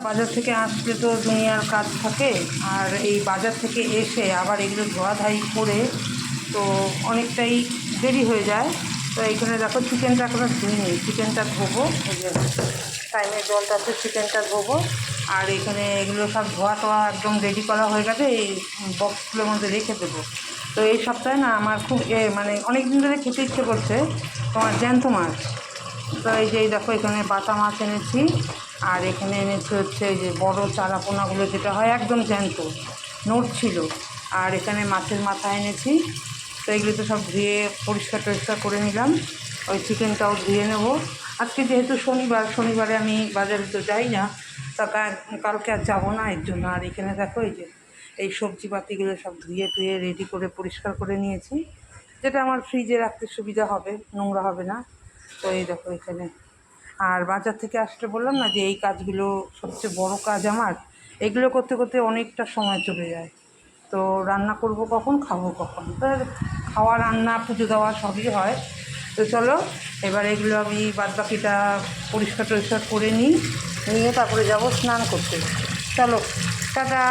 বাজার থেকে আসলে তো দুনিয়ার কাজ থাকে, আর এই বাজার থেকে এসে আবার এগুলো ধোয়াধাই করে তো অনেকটাই দেরি হয়ে যায়। তো এইখানে দেখো চিকেনটা এখনো ধুইনি, চিকেনটা ধোবো, ওই যে টাইমের জলটাতে চিকেনটা ধোবো। আর এখানে এগুলো সব ধোয়া টোয়া একদম রেডি করা হয়ে গেছে, এই বক্সগুলোর মধ্যে রেখে দেবো। তো এই সপ্তাহে না আমার খুব মানে অনেক দিন ধরে খেতে ইচ্ছে করছে তোমার জ্যান্ত মাছ। তো এই যে দেখো এখানে বাটা মাছ এনেছি, আর এখানে এনেছি হচ্ছে এই যে বড় চারা পোনাগুলো যেটা হয় একদম জ্যান্ত, নড়ছিল। আর এখানে মাছের মাথা এনেছি। তো এগুলো তো সব ধুয়ে পরিষ্কার টরিষ্কার করে নিলাম। ওই চিকেনটাও ধুয়ে নেব। আজকে যেহেতু শনিবারে আমি বাজারে তো যাই না, তা কালকে আর যাবো না এর জন্য। আর এখানে দেখো এই যে এই সবজিপাতিগুলো সব ধুয়ে টুয়ে রেডি করে পরিষ্কার করে নিয়েছি, যেটা আমার ফ্রিজে রাখতে সুবিধা হবে, নোংরা হবে না। তো এই দেখো এখানে। আর বাজার থেকে আসলে বললাম না যে এই কাজগুলো সবচেয়ে বড় কাজ আমার, এগুলো করতে করতে অনেকটা সময় চলে যায়। তো রান্না করব কখন, খাবো কখন, তো খাওয়া রান্না পুজো দেওয়া সবই হয়। তো চলো এবার এগুলো আমি বাদবাকিটা পরিষ্কার টরিষ্কার করে নিয়ে তারপরে যাব স্নান করতে। চলো টাটা।